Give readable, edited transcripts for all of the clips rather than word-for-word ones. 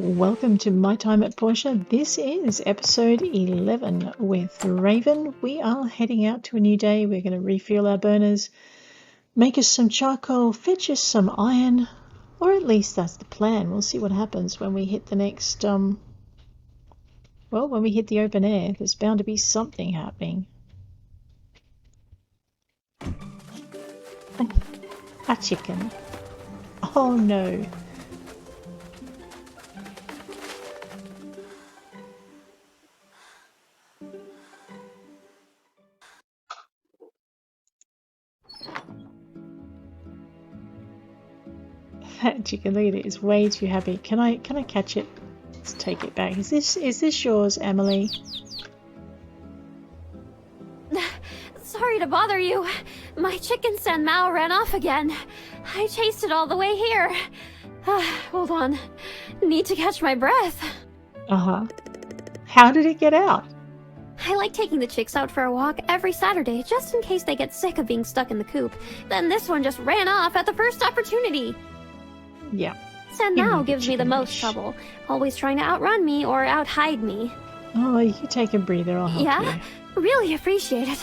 Welcome to My Time at Portia. This is episode 11 with Raven. We are heading out to a new day. We're going to refuel our burners, make us some charcoal, fetch us some iron, or at least that's the plan. We'll see what happens when we hit the next, when we hit the open air. There's bound to be something happening. A chicken. Oh no. That chicken, look at it, it's way too happy. Can I catch it? Let's take it back. Is this yours, Emily? Sorry to bother you. My chicken San Mao ran off again. I chased it all the way here. Hold on. Need to catch my breath. Uh-huh. How did it get out? I like taking the chicks out for a walk every Saturday, just in case they get sick of being stuck in the coop. Then this one just ran off at the first opportunity. Yeah. San Mao gives me the most trouble, always trying to outrun me or out-hide me. Oh, you take a breather, I'll help you. Yeah? Really appreciate it.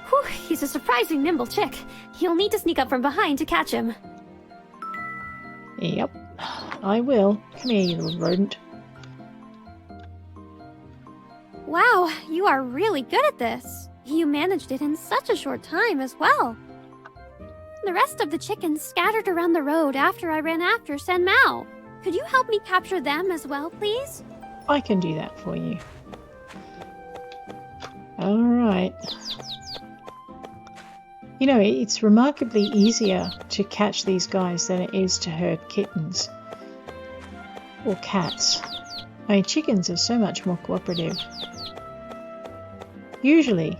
Whew, he's a surprising nimble chick. You'll need to sneak up from behind to catch him. Yep, I will. Come here, you little rodent. Wow, you are really good at this. You managed it in such a short time as well. The rest of the chickens scattered around the road after I ran after San Mao. Could you help me capture them as well, please? I can do that for you. Alright. You know, it's remarkably easier to catch these guys than it is to herd kittens. Or cats. I mean, chickens are so much more cooperative. Usually.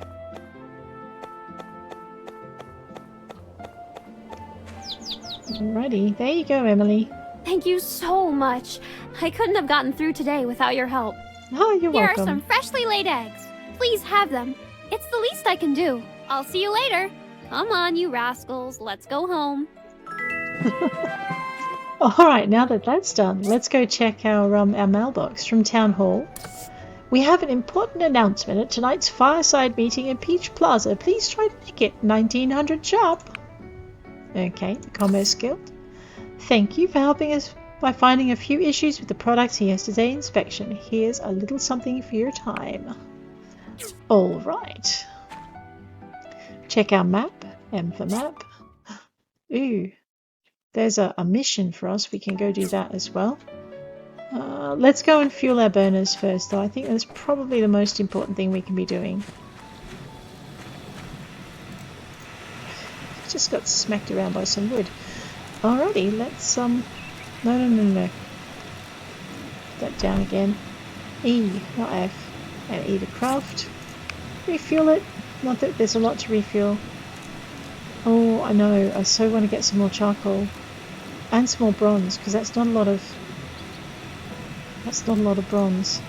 Alrighty, there you go, Emily. Thank you so much. I couldn't have gotten through today without your help. Oh, you're welcome. Here are some freshly laid eggs. Please have them. It's the least I can do. I'll see you later. Come on, you rascals. Let's go home. Alright, now that that's done, let's go check our mailbox from Town Hall. We have an important announcement at tonight's fireside meeting in Peach Plaza. Please try to make it 1900 sharp. Okay, the Commerce Guild. Thank you for helping us by finding a few issues with the products in yesterday's inspection. Here's a little something for your time. Alright. Check our map. M for map. Ooh. There's a mission for us. We can go do that as well. Let's go and fuel our burners first, though. I think that's probably the most important thing we can be doing. Just got smacked around by some wood. Alrighty, let's no. Put that down again. E, not F. And E to craft. Refuel it. Not that there's a lot to refuel. Oh, I know. I so want to get some more charcoal. And some more bronze, because that's not a lot of bronze.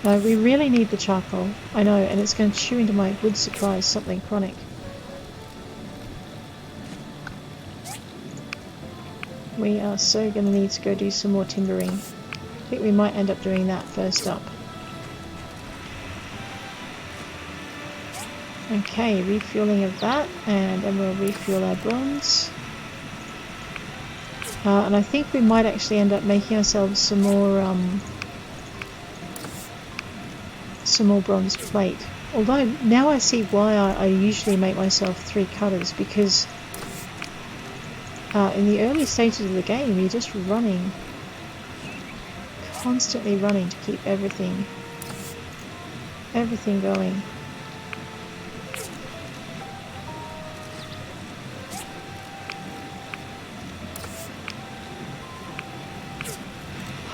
No, we really need the charcoal. I know, and it's going to chew into my wood supply, something chronic. We are so going to need to go do some more timbering. I think we might end up doing that first up. Okay, refueling of that, and then we'll refuel our bronze. And I think we might actually end up making ourselves some more bronze plate. Although now I see why I usually make myself 3 cutters, because in the early stages of the game you're just running, constantly running to keep everything going.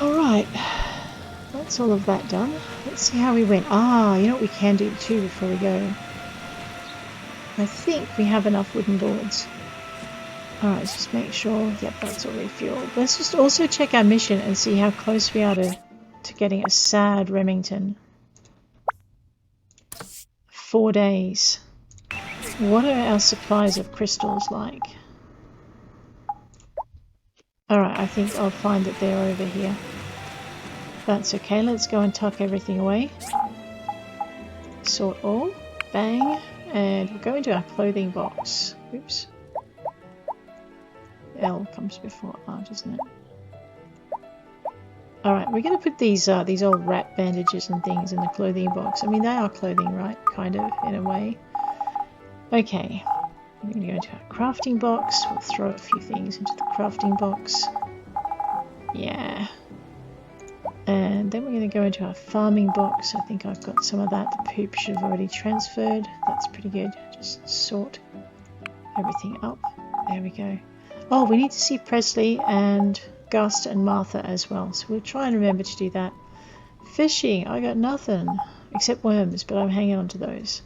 Alright, that's all of that done. Let's see how we went. Ah, you know what we can do too before we go? I think we have enough wooden boards. Alright, let's just make sure. Yep, that's all refueled. Let's just also check our mission and see how close we are to getting a sad Remington. 4 days. What are our supplies of crystals like? Alright, I think I'll find that they're over here. That's okay. Let's go and tuck everything away. Sort all. Bang. And we'll go into our clothing box. Oops. L comes before R, doesn't it? Alright, we're going to put these old rat bandages and things in the clothing box. I mean, they are clothing, right? Kind of, in a way. Okay. We're going to go into our crafting box. We'll throw a few things into the crafting box. Yeah. And then we're going to go into our farming box. I think I've got some of that. The poop should have already transferred. That's pretty good. Just sort everything up. There we go. Oh, we need to see Presley and Gus and Martha as well. So we'll try and remember to do that. Fishing. I got nothing. Except worms, but I'm hanging on to those.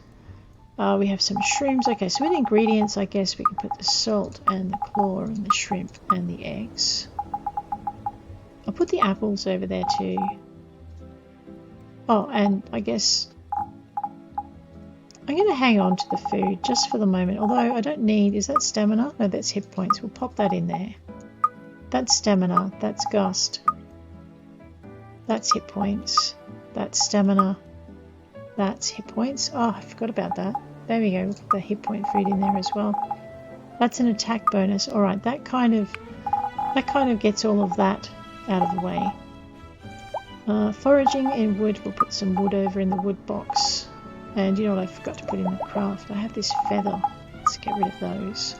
We have some shrooms. Okay, so with ingredients, I guess we can put the salt and the claw and the shrimp and the eggs. I'll put the apples over there too. Oh, and I guess I'm going to hang on to the food just for the moment. Although I don't need... Is that stamina? No, that's hit points. We'll pop that in there. That's stamina. That's gust. That's hit points. That's stamina. That's hit points. Oh, I forgot about that. There we go. We'll put the hit point food in there as well. That's an attack bonus. Alright, that kind of gets all of that out of the way. Foraging in wood, we'll put some wood over in the wood box. And you know what I forgot to put in the craft? I have this feather. Let's get rid of those.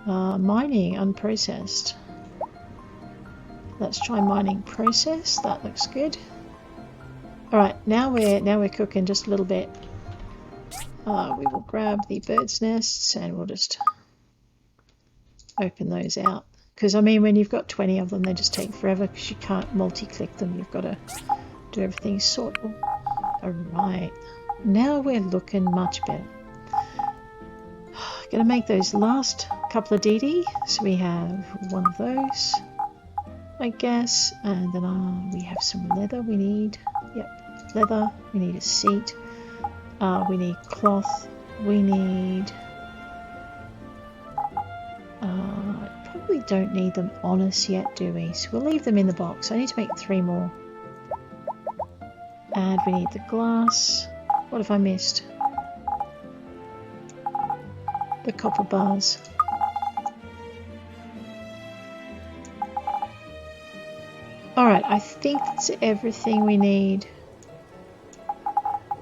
Mining, unprocessed. Let's try mining processed. That looks good. Alright, now we're cooking just a little bit. We will grab the bird's nests and we'll just open those out. Because, I mean, when you've got 20 of them, they just take forever because you can't multi-click them. You've got to do everything sortable. Alright. Now we're looking much better. Going to make those last couple of DD. So we have one of those, I guess. And then we have some leather we need. Yep, leather. We need a seat. We need cloth. We need... probably don't need them on us yet, do we? So we'll leave them in the box. I need to make 3 more. And we need the glass. What have I missed? The copper bars. Alright, I think that's everything we need.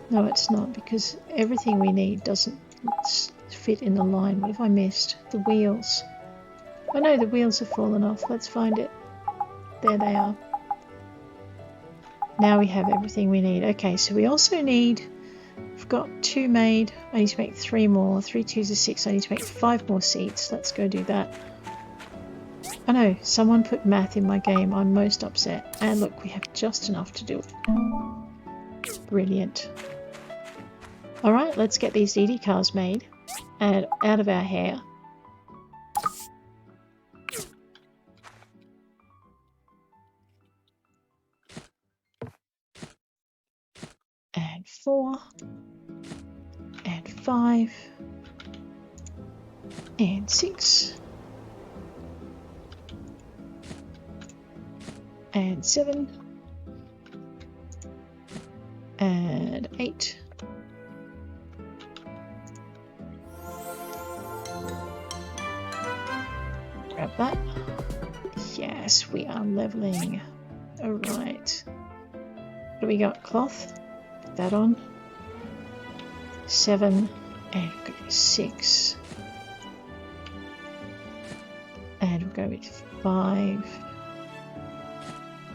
No, it's not, because everything we need doesn't fit in the line. What have I missed? The wheels. Oh no, the wheels have fallen off. Let's find it. There they are. Now we have everything we need. Okay, so we also need... I've got 2 made. I need to make 3 more. 3 2s are 6. I need to make 5 more seats. Let's go do that. Oh no, someone put math in my game. I'm most upset. And look, we have just enough to do it. Brilliant. Alright, let's get these DD cars made. And out of our hair. And 4. And 5. And 6. And 7. And 8. Grab that. Yes, we are leveling. Alright. What do we got? Cloth. Put that on. 7. And we'll go 6. And we'll go with 5.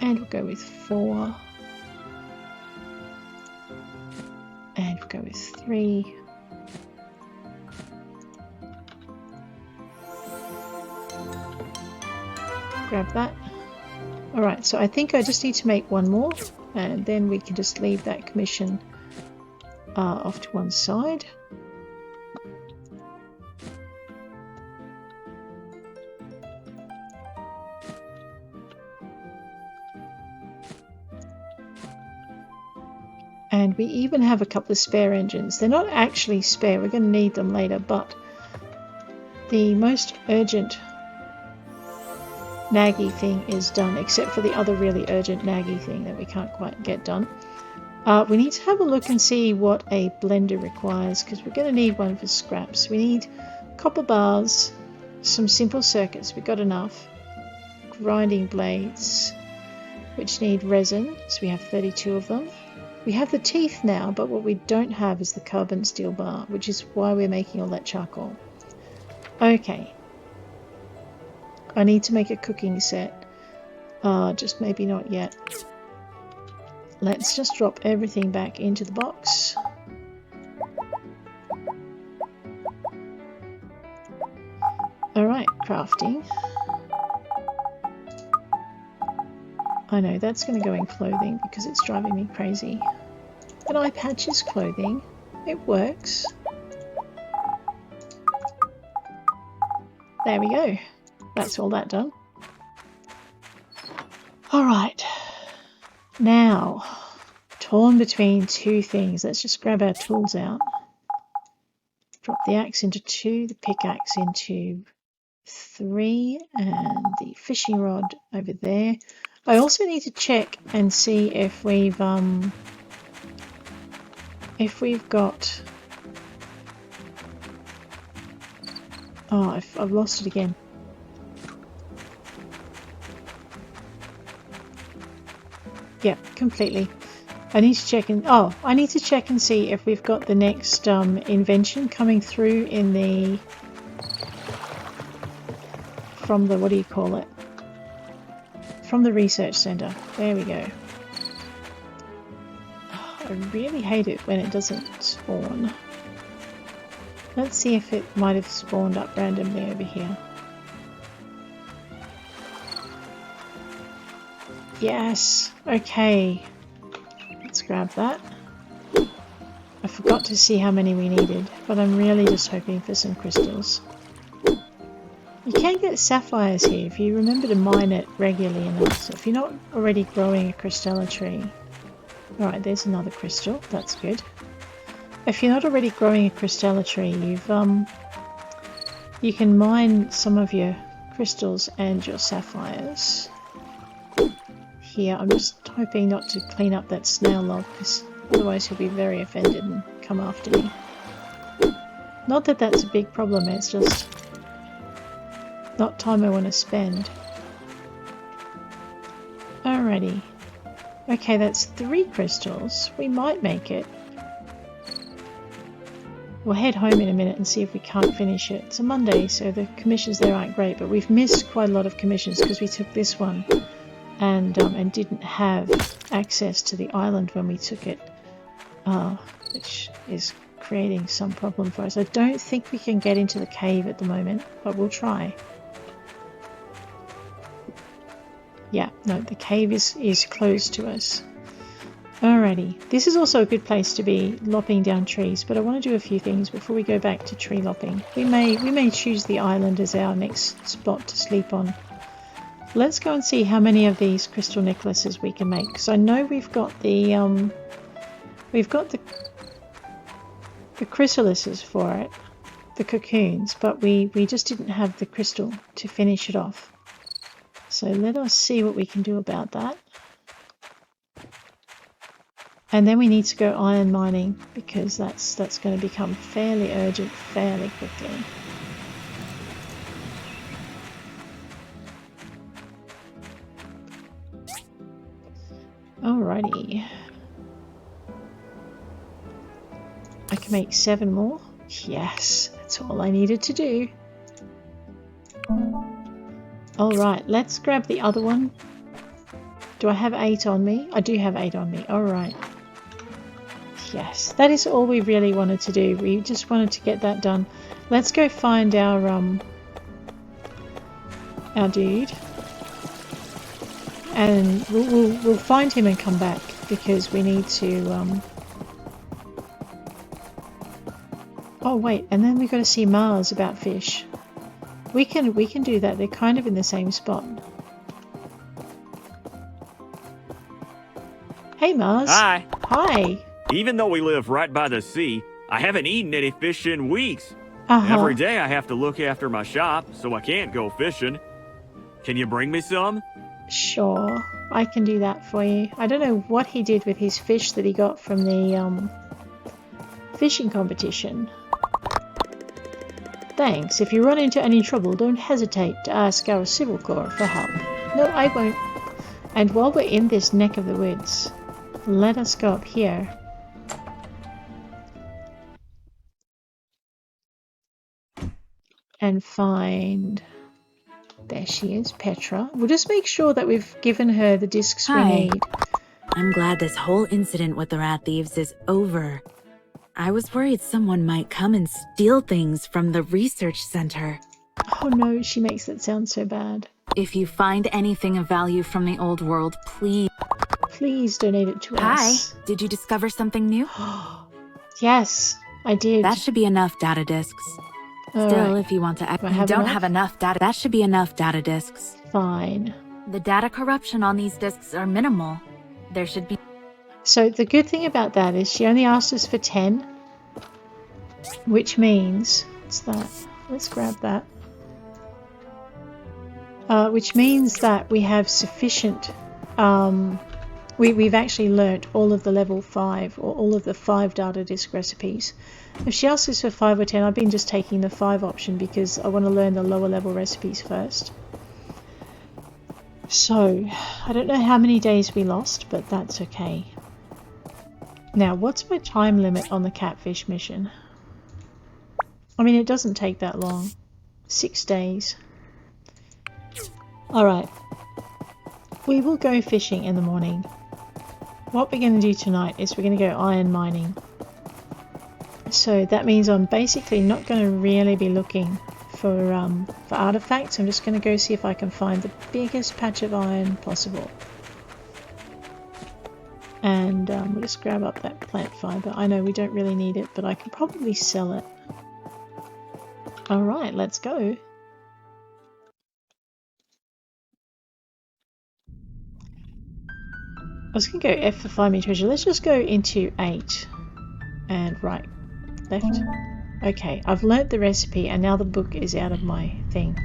And we'll go with 4. And we'll go with 3. Grab that. Alright, so I think I just need to make 1 more, and then we can just leave that commission off to one side. And we even have a couple of spare engines. They're not actually spare, we're going to need them later, but the most urgent naggy thing is done, except for the other really urgent naggy thing that we can't quite get done. We need to have a look and see what a blender requires, because we're going to need one for scraps. We need copper bars, some simple circuits, we've got enough, grinding blades, which need resin, so we have 32 of them. We have the teeth now, but what we don't have is the carbon steel bar, which is why we're making all that charcoal. Okay. I need to make a cooking set. Just maybe not yet. Let's just drop everything back into the box. Alright, crafting. I know, that's going to go in clothing because it's driving me crazy. But eye patch is clothing. It works. There we go. That's all that done. Alright. Now, torn between two things. Let's just grab our tools out. Drop the axe into 2, the pickaxe into 3, and the fishing rod over there. I also need to check and see if we've got... Oh, I've lost it again. Yeah, completely. I need to check and I need to check and see if we've got the next invention coming through in the from the what do you call it? From the research center. There we go. I really hate it when it doesn't spawn. Let's see if it might have spawned up randomly over here. Yes, okay. Let's grab that. I forgot to see how many we needed, but I'm really just hoping for some crystals. You can get sapphires here if you remember to mine it regularly enough. So if you're not already growing a crystalla tree... Alright, there's another crystal. That's good. If you're not already growing a crystalla tree, you can mine some of your crystals and your sapphires. Here, I'm just hoping not to clean up that snail log, because otherwise he'll be very offended and come after me. Not that that's a big problem, it's just not time I want to spend. Alrighty. Okay, that's 3 crystals. We might make it. We'll head home in a minute and see if we can't finish it. It's a Monday, so the commissions there aren't great, but we've missed quite a lot of commissions because we took this one and didn't have access to the island when we took it, which is creating some problem for us. I don't think we can get into the cave at the moment, but we'll try. Yeah, no, the cave is closed to us. Alrighty, this is also a good place to be lopping down trees, but I want to do a few things before we go back to tree lopping. We may choose the island as our next spot to sleep on. Let's go and see how many of these crystal necklaces we can make, because I know we've got the chrysalises for it, the cocoons, but we just didn't have the crystal to finish it off. So let us see what we can do about that. And then we need to go iron mining, because that's going to become fairly urgent fairly quickly. Alrighty. I can make 7 more. Yes, that's all I needed to do. Alright, let's grab the other one. Do I have 8 on me? I do have 8 on me. Alright. Yes, that is all we really wanted to do. We just wanted to get that done. Let's go find our dude. And we'll find him and come back, because we need to Oh wait, and then we've got to see Mars about fish. We can do that. They're kind of in the same spot. Hey Mars. Hi. Hi. Even though we live right by the sea, I haven't eaten any fish in weeks. Uh-huh. Every day I have to look after my shop, so I can't go fishing. Can you bring me some? Sure, I can do that for you. I don't know what he did with his fish that he got from the fishing competition. Thanks. If you run into any trouble, don't hesitate to ask our Civil Corps for help. No, I won't. And while we're in this neck of the woods, let us go up here. And find... There she is, Petra. We'll just make sure that we've given her the discs we need. I'm glad this whole incident with the rat thieves is over. I was worried someone might come and steal things from the research center. Oh no, she makes it sound so bad. If you find anything of value from the old world, please... Please donate it to us. Hi, did you discover something new? Yes, I did. That should be enough data discs. Still, if you want to add, you don't have enough data. That should be enough data discs. Fine. The data corruption on these discs are minimal. There should be... So the good thing about that is she only asked us for 10. Which means... What's that? Let's grab that. Which means that we have sufficient... We've actually learnt all of the level 5, or all of the 5 data disk recipes. If she asks us for 5 or 10, I've been just taking the 5 option because I want to learn the lower level recipes first. So, I don't know how many days we lost, but that's okay. Now, what's my time limit on the Catfish mission? I mean, it doesn't take that long. 6 days. Alright. We will go fishing in the morning. What we're going to do tonight is we're going to go iron mining. So that means I'm basically not going to really be looking for artifacts. I'm just going to go see if I can find the biggest patch of iron possible. And we'll just grab up that plant fiber. I know we don't really need it, but I can probably sell it. Alright, let's go. I was going to go F for find me treasure. Let's just go into 8. And right. Left. Okay, I've learnt the recipe and now the book is out of my thing.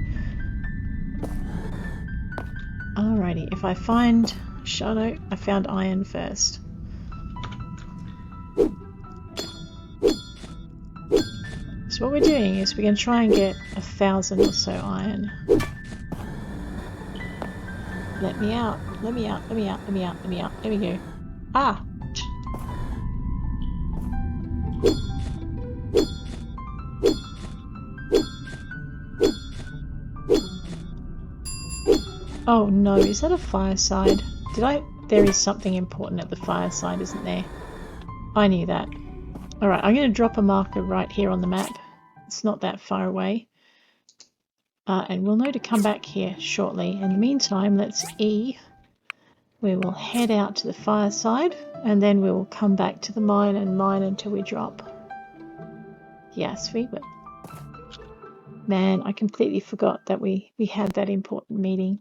Alrighty, if I find shadow, I found iron first. So what we're doing is we're going to try and get 1,000 or so iron. Let me out, let me out, let me out, let me out, let me out. There we go. Ah! Oh no, is that a fireside? There is something important at the fireside, isn't there? I knew that. Alright, I'm going to drop a marker right here on the map. It's not that far away. And we'll know to come back here shortly. In the meantime, let's E. We will head out to the fireside and then we will come back to the mine and mine until we drop. Yes, we will. Man, I completely forgot that we had that important meeting.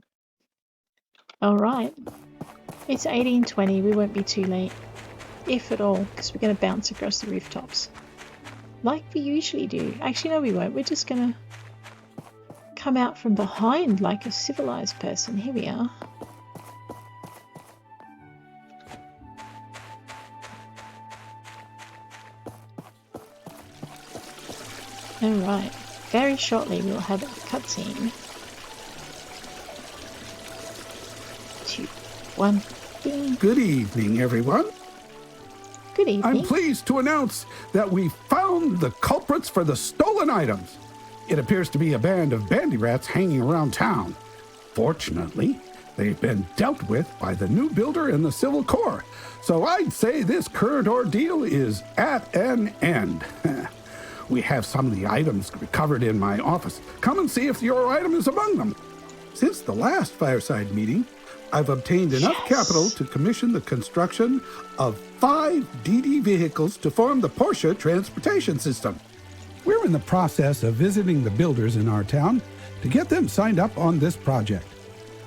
Alright. It's 18:20, we won't be too late. If at all, because we're going to bounce across the rooftops. Like we usually do. Actually, no, we won't. We're just going to come out from behind like a civilized person. Here we are. Alright. Very shortly we'll have a cutscene. 2, 1, ding. Good evening, everyone. Good evening. I'm pleased to announce that we found the culprits for the stolen items. It appears to be a band of bandirats hanging around town. Fortunately, they've been dealt with by the new builder and the Civil Corps, so I'd say this current ordeal is at an end. We have some of the items recovered in my office. Come and see if your item is among them. Since the last fireside meeting, I've obtained enough capital to commission the construction of 5 DD vehicles to form the Portia transportation system. We're in the process of visiting the builders in our town to get them signed up on this project.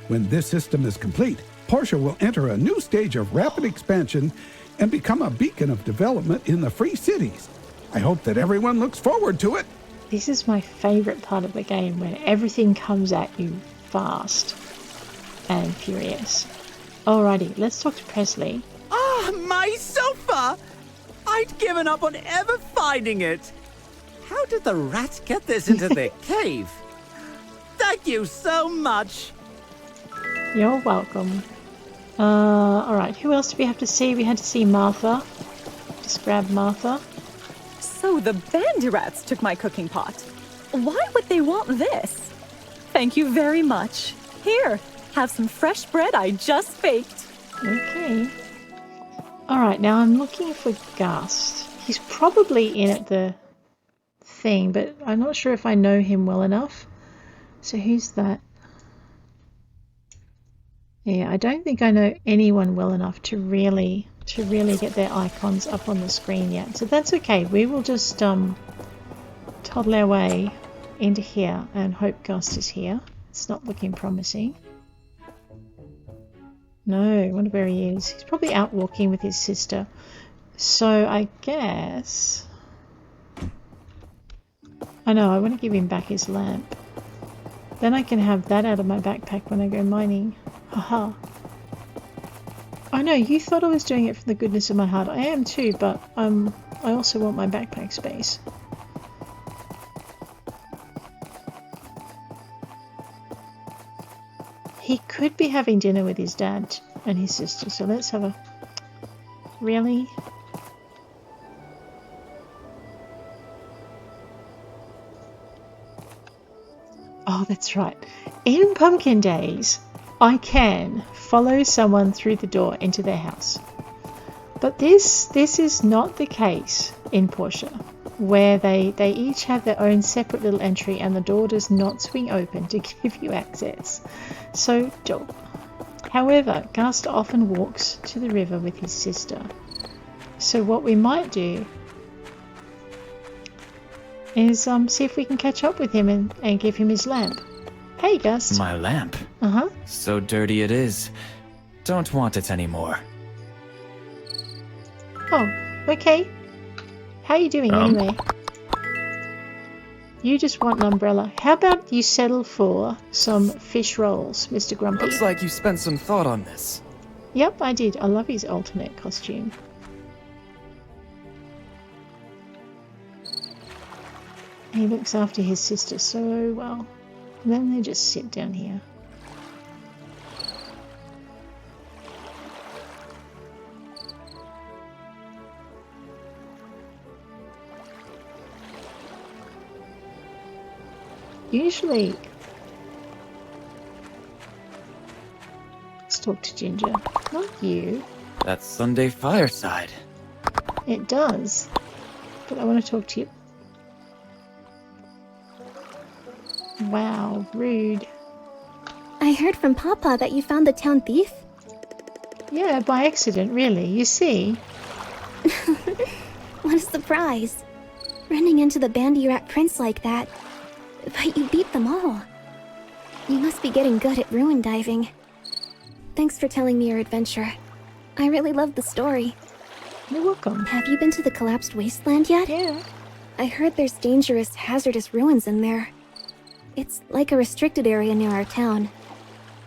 When this system is complete, Portia will enter a new stage of rapid expansion and become a beacon of development in the free cities. I hope that everyone looks forward to it. This is my favourite part of the game, when everything comes at you fast and furious. Alrighty, let's talk to Presley. Ah, my sofa! I'd given up on ever finding it. How did the rats get this into their cave? Thank you so much. You're welcome. Alright, who else do we have to see? We had to see Martha. Just grab Martha. So the bandirats took my cooking pot. Why would they want this? Thank you very much. Here, have some fresh bread I just baked. Okay. Alright, now I'm looking for Gust. He's probably in at the thing, but I'm not sure if I know him well enough. So who's that? Yeah, I don't think I know anyone well enough to really get their icons up on the screen yet. So that's okay. We will just toddle our way into here and hope Gust is here. It's not looking promising. No, I wonder where he is. He's probably out walking with his sister. So I guess... I know, I want to give him back his lamp. Then I can have that out of my backpack when I go mining. Haha. I know, you thought I was doing it from the goodness of my heart. I am too, but I also want my backpack space. He could be having dinner with his dad and his sister, so let's have a... Really? Oh, that's right. In Pumpkin Days, I can follow someone through the door into their house. But this is not the case in Portia, where they each have their own separate little entry and the door does not swing open to give you access. So, don't. However, Gust often walks to the river with his sister. So what we might do is see if we can catch up with him and give him his lamp. Hey, Gust. My lamp? Uh-huh. So dirty it is. Don't want it anymore. Oh, okay. How you doing anyway? You just want an umbrella. How about you settle for some fish rolls, Mr. Grumpy? Looks like you spent some thought on this. Yep, I did. I love his alternate costume. He looks after his sister so well. And then they just sit down here. Usually, let's talk to Ginger. Not you. That's Sunday fireside. It does. But I want to talk to you. Wow, rude. I heard from Papa that you found the town thief. Yeah, by accident, really. You see. What a surprise. Running into the bandirat prince like that. But you beat them all. You must be getting good at ruin diving. Thanks for telling me your adventure. I really loved the story. You're welcome. Have you been to the collapsed wasteland yet? Yeah. I heard there's dangerous, hazardous ruins in there. It's like a restricted area near our town.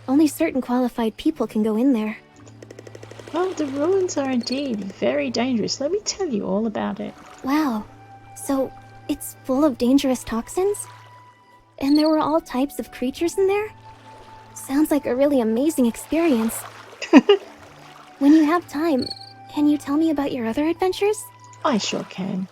Only certain qualified people can go in there. Well, the ruins are indeed very dangerous. Let me tell you all about it. Wow. So, it's full of dangerous toxins? And there were all types of creatures in there? Sounds like a really amazing experience. When you have time, can you tell me about your other adventures? I sure can.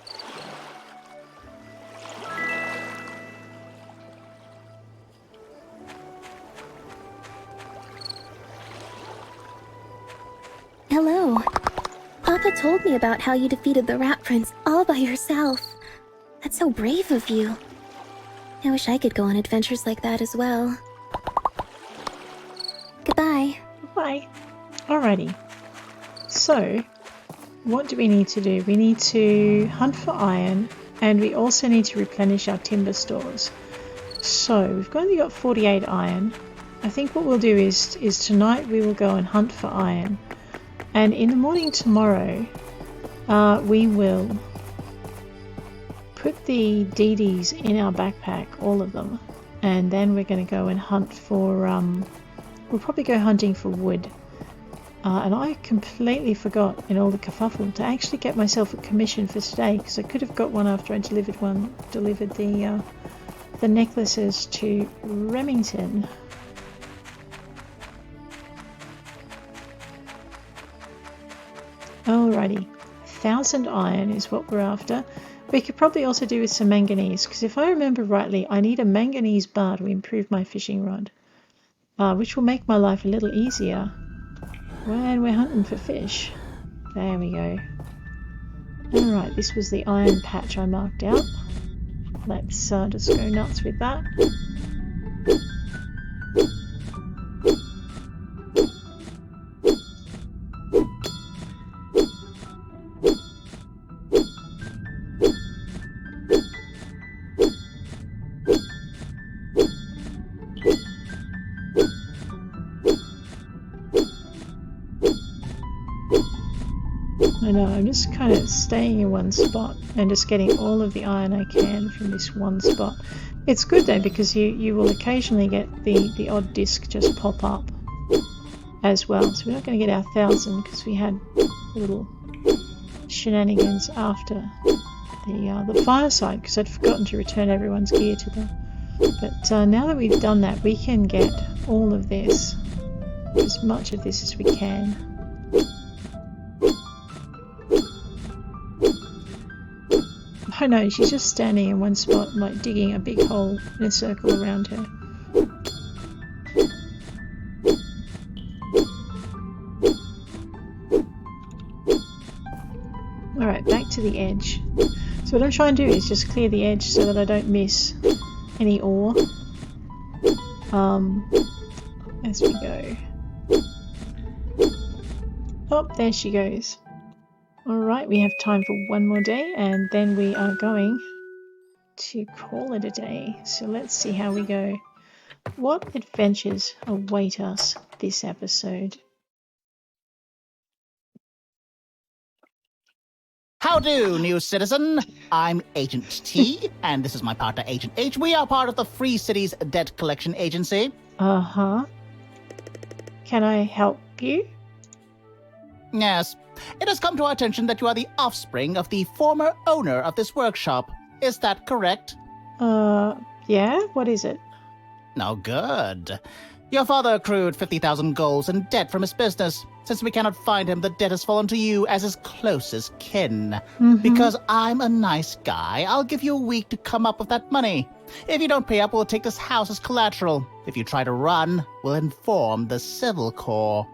Hello. Papa told me about how you defeated the Rat Prince all by yourself. That's so brave of you. I wish I could go on adventures like that as well. Goodbye. Bye. Alrighty. So, what do we need to do? We need to hunt for iron, and we also need to replenish our timber stores. So, we've only got 48 iron. I think what we'll do is tonight we will go and hunt for iron. And in the morning tomorrow, we will put the DDs in our backpack, all of them, And then we're going to go and hunt for, we'll probably go hunting for wood. And I completely forgot in all the kerfuffle to actually get myself a commission for today, because I could have got one after I delivered the necklaces to Remington. Alrighty, 1,000 iron is what we're after. We could probably also do with some manganese, because if I remember rightly, I need a manganese bar to improve my fishing rod, which will make my life a little easier when we're hunting for fish. There we go. Alright, this was the iron patch I marked out. Let's just go nuts with that. I know, I'm just kind of staying in one spot and just getting all of the iron I can from this one spot. It's good though, because you will occasionally get the odd disc just pop up as well. So we're not going to get our 1,000 because we had little shenanigans after the fireside, because I'd forgotten to return everyone's gear to them. But now that we've done that, we can get all of this, as much of this as we can. I know, she's just standing in one spot, like digging a big hole in a circle around her. Alright, back to the edge. So what I'm trying to do is just clear the edge so that I don't miss any ore as we go. Oh, there she goes. Alright, we have time for one more day and then we are going to call it a day. So let's see how we go. What adventures await us this episode? How do, new citizen? I'm Agent T, and this is my partner, Agent H. We are part of the Free Cities Debt Collection Agency. Uh-huh. Can I help you? Yes. It has come to our attention that you are the offspring of the former owner of this workshop. Is that correct? Yeah? What is it? No, good. Your father accrued 50,000 gold in debt from his business. Since we cannot find him, the debt has fallen to you as his closest kin. Mm-hmm. Because I'm a nice guy, I'll give you a week to come up with that money. If you don't pay up, we'll take this house as collateral. If you try to run, we'll inform the Civil Corps.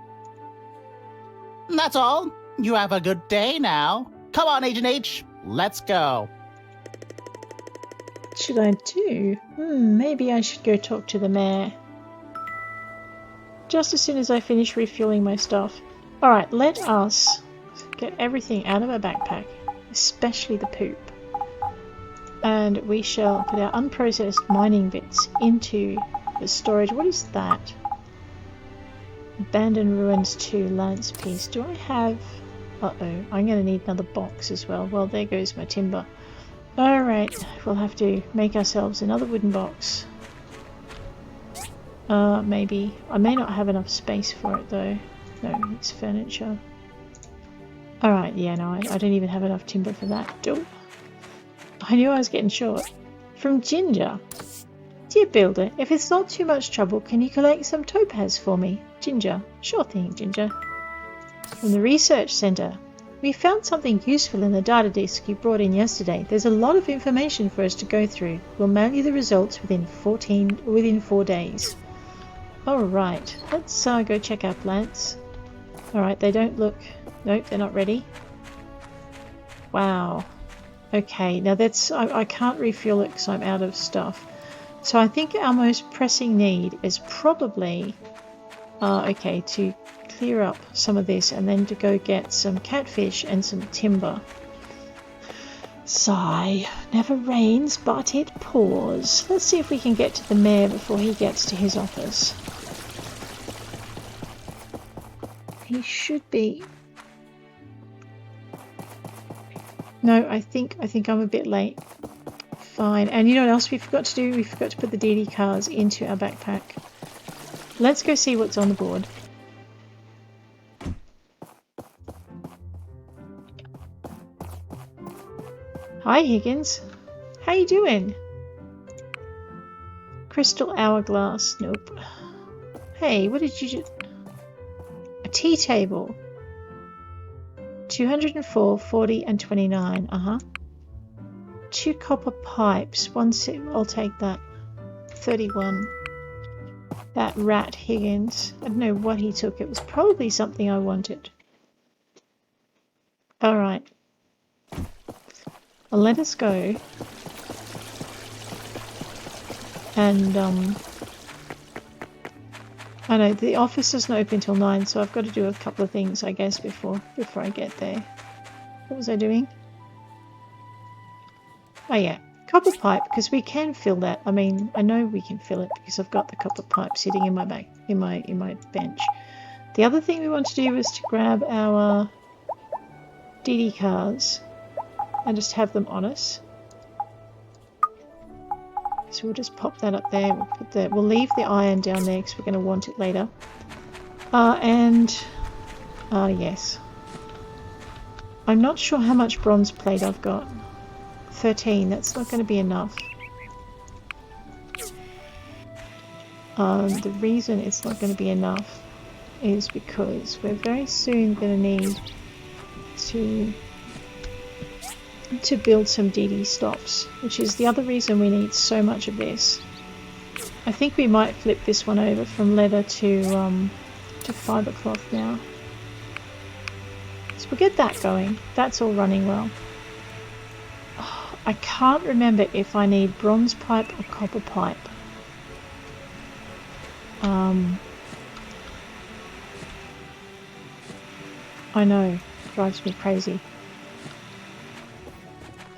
That's all. You have a good day now. Come on, Agent H. Let's go. What should I do? Maybe I should go talk to the mayor. Just as soon as I finish refueling my stuff. Alright, let us get everything out of our backpack, especially the poop. And we shall put our unprocessed mining bits into the storage. What is that? Abandoned Ruins 2 Lance piece. Do I have... Uh-oh, I'm going to need another box as well. Well, there goes my timber. Alright, we'll have to make ourselves another wooden box. Maybe. I may not have enough space for it though. No, it's furniture. Alright, yeah, no, I don't even have enough timber for that. Dope. I knew I was getting short. From Ginger. Dear Builder, if it's not too much trouble, can you collect some topaz for me? Ginger. Sure thing, Ginger. From the Research Center. We found something useful in the data disk you brought in yesterday. There's a lot of information for us to go through. We'll mail you the results within 4 days. Alright, let's go check our plants. Alright, they don't look... Nope, they're not ready. Wow. Okay, now that's... I can't refuel it because I'm out of stuff. So I think our most pressing need is probably... okay, to clear up some of this and then to go get some catfish and some timber. Sigh. Never rains, but it pours. Let's see if we can get to the mayor before he gets to his office. He should be... No, I think I'm a bit late. fine. And you know what else we forgot to do? We forgot to put the DD cards into our backpack. Let's go see what's on the board. Hi Higgins. How you doing? Crystal hourglass. Nope. Hey, what did you do? A tea table. 204, 40 and 29. Uh-huh. 2 copper pipes. I'll take that. 31. That rat Higgins. I don't know what he took. It was probably something I wanted. Alright. Well, let us go. And, I know, the office doesn't open till 9, so I've got to do a couple of things, I guess, before I get there. What was I doing? Oh yeah, copper pipe, because we can fill that. I mean, I know we can fill it because I've got the copper pipe sitting in my back, in my bench. The other thing we want to do is to grab our DD cards and just have them on us. So we'll just pop that up there. We'll leave the iron down there because we're going to want it later. Yes. I'm not sure how much bronze plate I've got. 13. That's not going to be enough. The reason it's not going to be enough is because we're very soon going to need to build some DD stops, which is the other reason we need so much of this. I think we might flip this one over from leather to fibre cloth now. So we'll get that going. That's all running well. Oh, I can't remember if I need bronze pipe or copper pipe. I know, drives me crazy.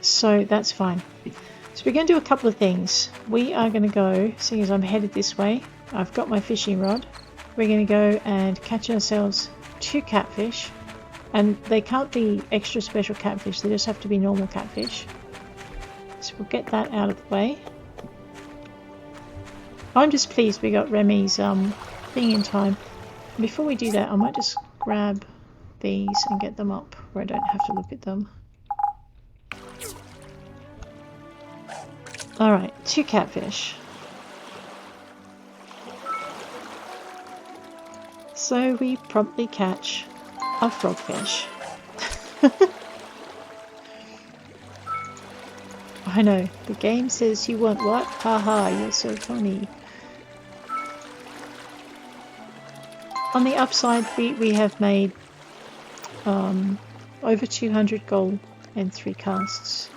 So that's fine. So we're going to do a couple of things. We are going to go, seeing as I'm headed this way, I've got my fishing rod. We're going to go and catch ourselves 2 catfish. And they can't be extra special catfish, they just have to be normal catfish. So we'll get that out of the way. I'm just pleased we got Remy's thing in time. Before we do that, I might just grab these and get them up where I don't have to look at them. Alright, 2 catfish. So we promptly catch a frogfish. I know, the game says you want what? Haha, you're so funny. On the upside, we have made over 200 gold and 3 casts.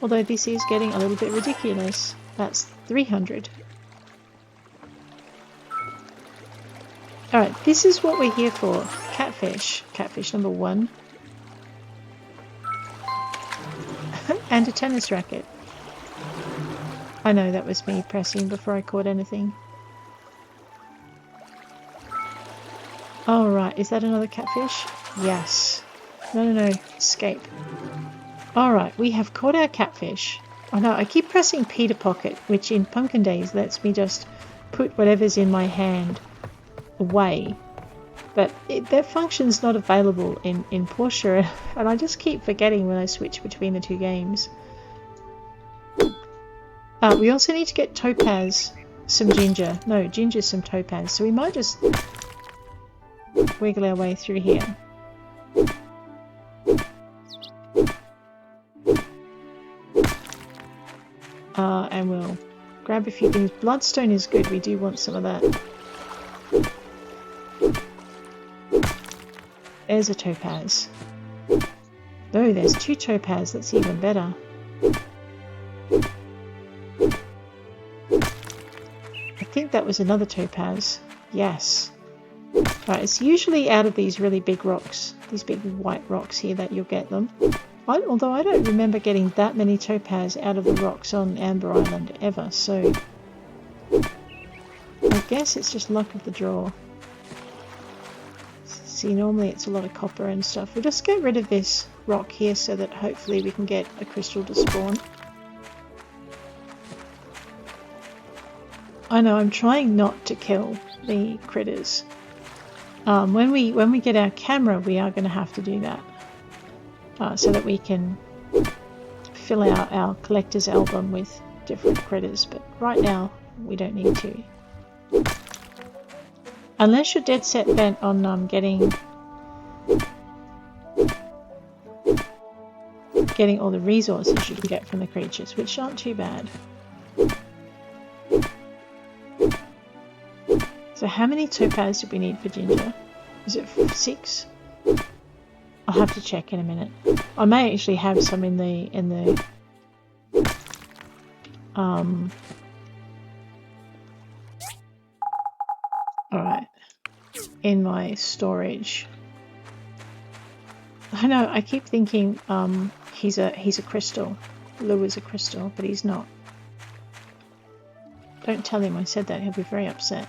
Although this is getting a little bit ridiculous. That's 300. Alright, this is what we're here for. Catfish. Catfish number 1. And a tennis racket. I know that was me pressing before I caught anything. Alright, is that another catfish? Yes. No. Escape. Alright, we have caught our catfish. Oh no, I keep pressing Peter Pocket, which in Pumpkin Days lets me just put whatever's in my hand away. But that function's not available in Portia, and I just keep forgetting when I switch between the 2 games. We also need to get Topaz some ginger. No, ginger some Topaz. So we might just wiggle our way through here. And we'll grab a few things. Bloodstone is good, we do want some of that. There's a topaz. No, there's 2 topaz, that's even better. I think that was another topaz. Yes. Right, it's usually out of these really big rocks, these big white rocks here that you'll get them. Although I don't remember getting that many topaz out of the rocks on Amber Island ever, so I guess it's just luck of the draw. See, normally it's a lot of copper and stuff. We'll just get rid of this rock here so that hopefully we can get a crystal to spawn. I know, I'm trying not to kill the critters. When we get our camera, we are going to have to do that. So that we can fill out our collector's album with different critters. But right now, we don't need to. Unless you're dead set bent on getting all the resources you can get from the creatures, which aren't too bad. So how many topaz do we need for ginger? Is it 6? I'll have to check in a minute. I may actually have some in the alright. In my storage. I know, I keep thinking he's a crystal. Lou is a crystal, but he's not. Don't tell him I said that, he'll be very upset.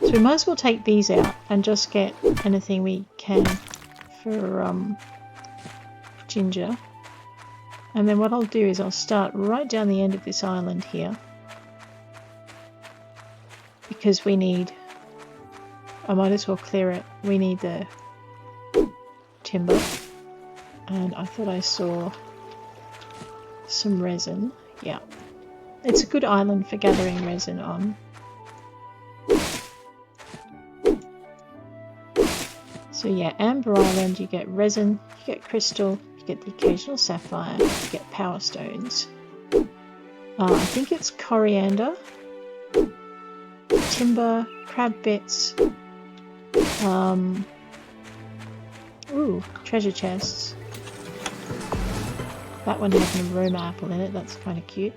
So we might as well take these out and just get anything we can for ginger. And then what I'll do is I'll start right down the end of this island here. Because we need... I might as well clear it. We need the timber. And I thought I saw some resin. Yeah. It's a good island for gathering resin on. So yeah, Amber Island, you get resin, you get crystal, you get the occasional sapphire, you get power stones. I think it's coriander, timber, crab bits, ooh, treasure chests. That one has an aroma apple in it, that's kind of cute.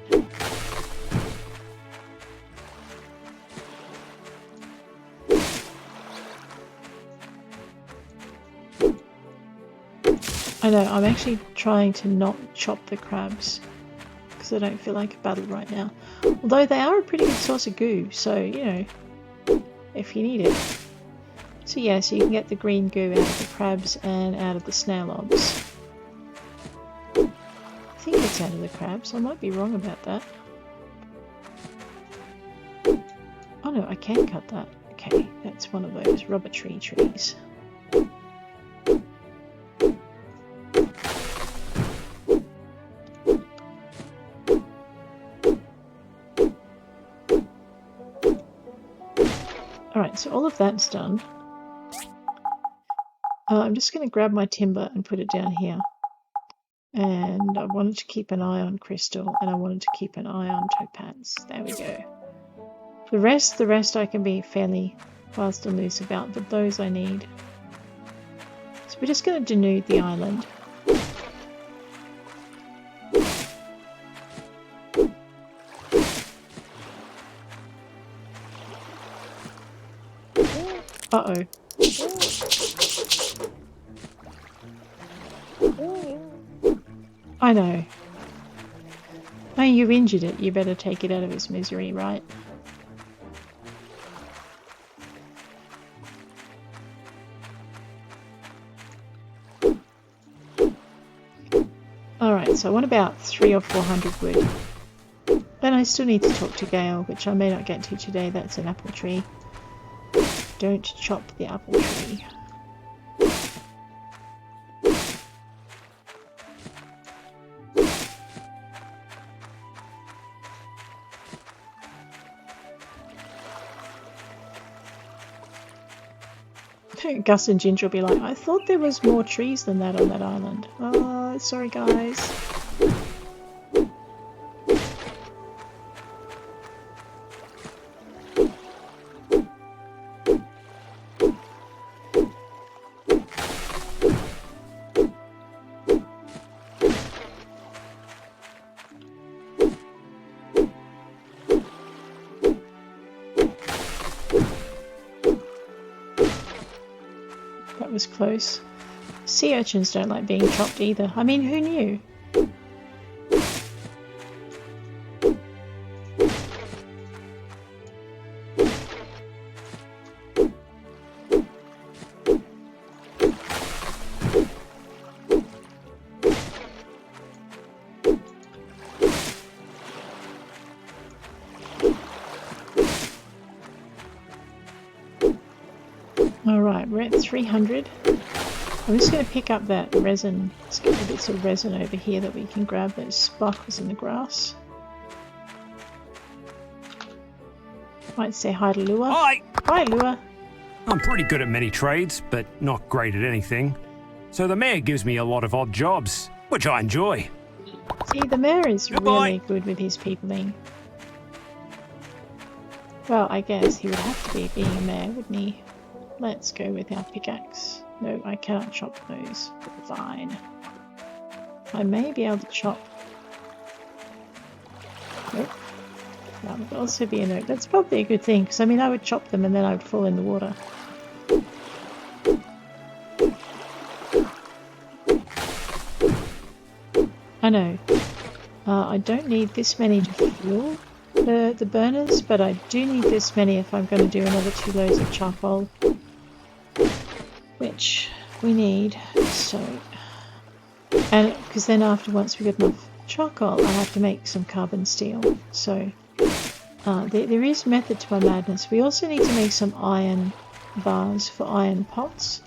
I know, I'm actually trying to not chop the crabs because I don't feel like a battle right now. Although they are a pretty good source of goo, so, you know, if you need it. So yeah, so you can get the green goo out of the crabs and out of the snail lobs. I think it's out of the crabs, I might be wrong about that. Oh no, I can cut that. Okay, that's one of those rubber tree trees. Alright, so all of that's done. I'm just going to grab my timber and put it down here. And I wanted to keep an eye on crystal, and I wanted to keep an eye on topaz. There we go. The rest I can be fairly fast and loose about, but those I need. So we're just going to denude the island. Uh-oh. I know. Oh, you injured it. You better take it out of its misery, right? Alright, so I want about 300 or 400 wood. Then I still need to talk to Gale, which I may not get to today. That's an apple tree. Don't chop the apple tree. Gus and Ginger will be like, I thought there was more trees than that on that island. Oh, sorry guys. Was close. Sea urchins don't like being chopped either. I mean, who knew? Alright, we're at 300. I'm just going to pick up that resin. Let's get the bits of resin over here that we can grab those sparkles in the grass. Might say hi to Lua. Hi! Hi, Lua. I'm pretty good at many trades, but not great at anything. So the mayor gives me a lot of odd jobs, which I enjoy. See, the mayor is Goodbye. really good with his peopling. Well, I guess he would have to be being a mayor, wouldn't he? Let's go with our pickaxe. No, I cannot chop those. Fine. I may be able to chop. Nope. That would also be a note. That's probably a good thing, because I mean I would chop them and then I would fall in the water. I know. I don't need this many to fuel the burners, but I do need this many if I'm going to do another 2 loads of charcoal. Which we need, so... And because then once we get enough charcoal, I have to make some carbon steel. So there is method to my madness. We also need to make some iron bars for iron pots.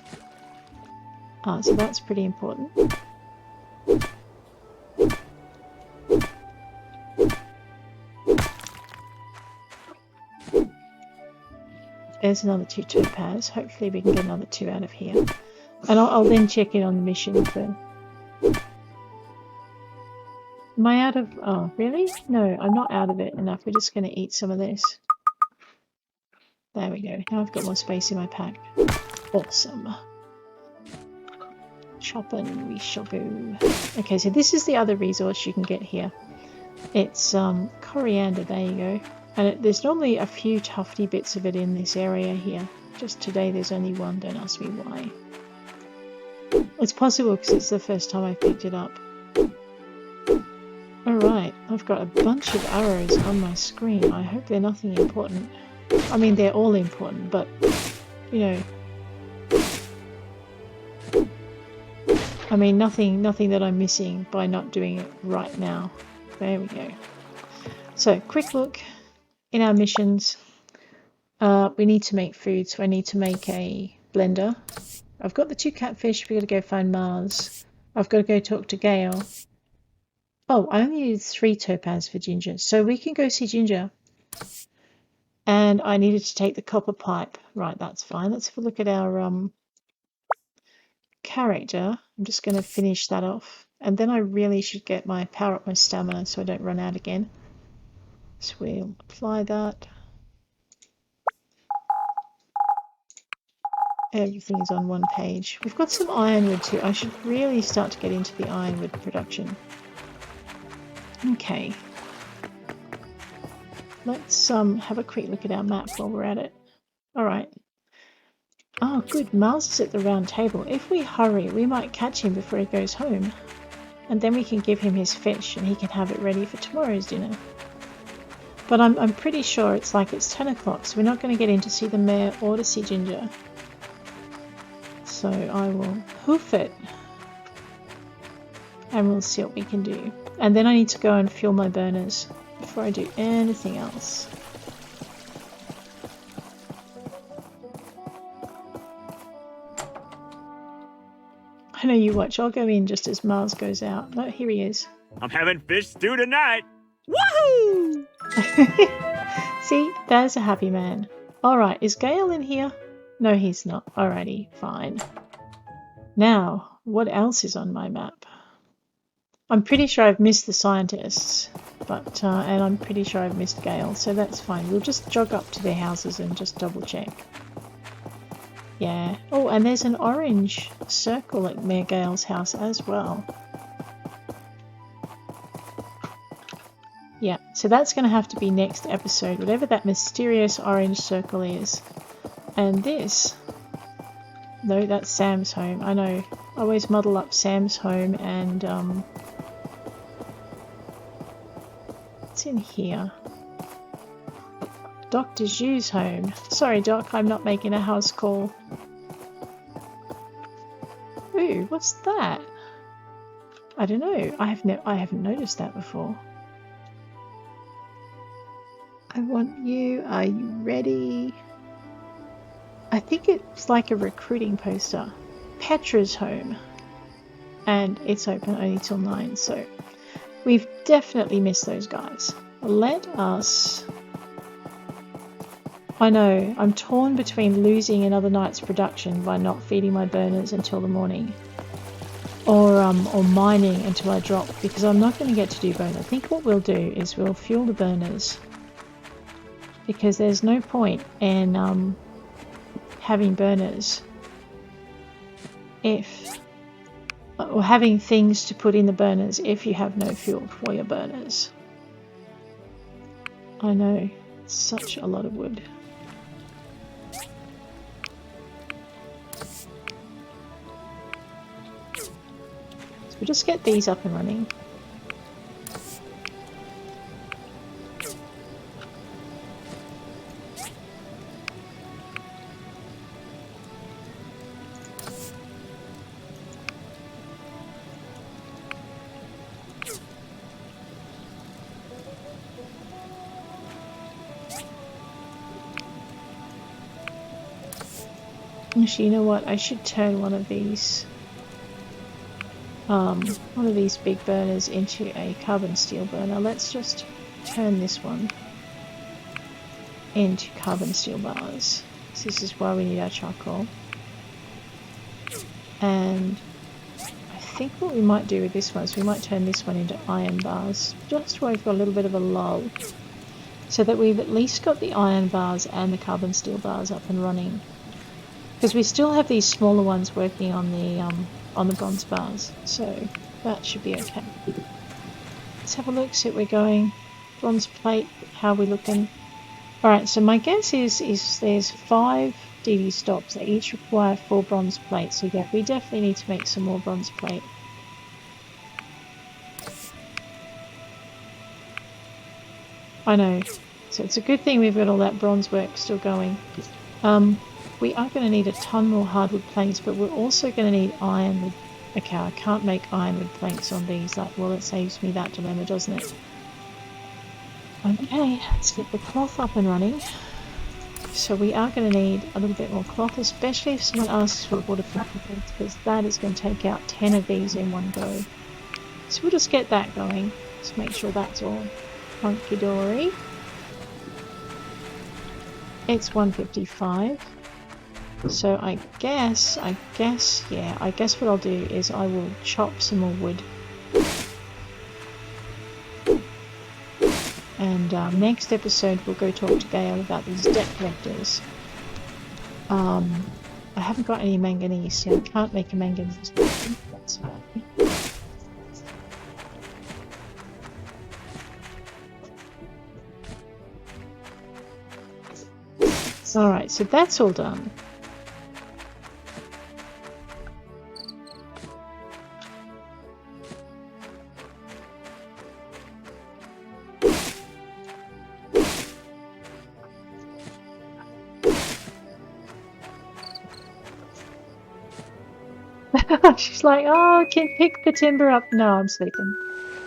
So that's pretty important. There's another 2 topaz. Hopefully we can get another 2 out of here. And I'll then check in on the mission for... Am I out of... Oh, really? No, I'm not out of it enough. We're just going to eat some of this. There we go. Now I've got more space in my pack. Awesome. Chopping, we shall go. Okay, so this is the other resource you can get here. It's coriander, there you go. And there's normally a few tufty bits of it in this area here. Just today there's only one, don't ask me why. It's possible because it's the first time I picked it up. Alright, I've got a bunch of arrows on my screen. I hope they're nothing important. I mean, they're all important, but, you know... I mean, nothing that I'm missing by not doing it right now. There we go. So, quick look. In our missions, we need to make food, so I need to make a blender. I've got the 2 catfish, we've got to go find Mars. I've got to go talk to Gale. Oh, I only need 3 topaz for Ginger, so we can go see Ginger. And I needed to take the copper pipe. Right, that's fine. Let's have a look at our character. I'm just going to finish that off. And then I really should get my power up my stamina so I don't run out again. So we'll apply that. Everything is on one page. We've got some ironwood too. I should really start to get into the ironwood production. Okay. Let's have a quick look at our map while we're at it. Alright. Oh good, Mars is at the round table. If we hurry, we might catch him before he goes home. And then we can give him his fish and he can have it ready for tomorrow's dinner. But I'm pretty sure it's 10 o'clock, so we're not going to get in to see the mayor or to see Ginger. So I will hoof it. And we'll see what we can do. And then I need to go and fuel my burners before I do anything else. I know you watch. I'll go in just as Mars goes out. Oh, here he is. I'm having fish stew tonight. Woohoo! See, there's a happy man. Alright, is Gale in here? No, he's not. Alrighty, fine. Now, what else is on my map? I'm pretty sure I've missed the scientists, but and I'm pretty sure I've missed Gale, so that's fine. We'll just jog up to their houses and just double check. Yeah. Oh, and there's an orange circle at Mayor Gale's house as well. Yeah, so that's going to have to be next episode, whatever that mysterious orange circle is. And this... No, that's Sam's home. I know. I always muddle up Sam's home and... What's in here? Dr. Zhu's home. Sorry, Doc, I'm not making a house call. Ooh, what's that? I don't know. I haven't noticed that before. I want you. Are you ready? I think it's like a recruiting poster. Petra's home. And it's open only till 9, so we've definitely missed those guys. Let us... I know, I'm torn between losing another night's production by not feeding my burners until the morning. Or mining until I drop, because I'm not going to get to do burners. I think what we'll do is we'll fuel the burners. Because there's no point in having burners if... or having things to put in the burners if you have no fuel for your burners. I know, it's such a lot of wood. So we'll just get these up and running. Actually, you know what? I should turn one of these big burners into a carbon steel burner. Let's just turn this one into carbon steel bars. So this is why we need our charcoal. And I think what we might do with this one is we might turn this one into iron bars, just where we've got a little bit of a lull, so that we've at least got the iron bars and the carbon steel bars up and running. Because we still have these smaller ones working on the bronze bars, so that should be okay. Let's have a look, see what we're going. Bronze plate, how are we looking? Alright, so my guess is there's 5 DD stops. They each require 4 bronze plates, so yeah, we definitely need to make some more bronze plate. I know, so it's a good thing we've got all that bronze work still going. We are going to need a ton more hardwood planks, but we're also going to need ironwood. Okay, I can't make ironwood planks on these. Well, it saves me that dilemma, doesn't it? Okay, let's get the cloth up and running. So we are going to need a little bit more cloth, especially if someone asks for waterproof planks, because that is going to take out 10 of these in one go. So we'll just get that going. Just make sure that's all hunky-dory. It's 1:55. So I guess what I'll do is I will chop some more wood. And next episode we'll go talk to Gale about these debt collectors. I haven't got any manganese, so I can't make a manganese weapon. That's fine. Alright, so that's all done. She's like, oh, I can pick the timber up. No, I'm sleeping.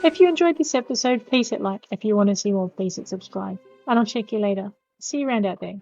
If you enjoyed this episode, please hit like. If you want to see more, please hit subscribe. And I'll check you later. See you around out there.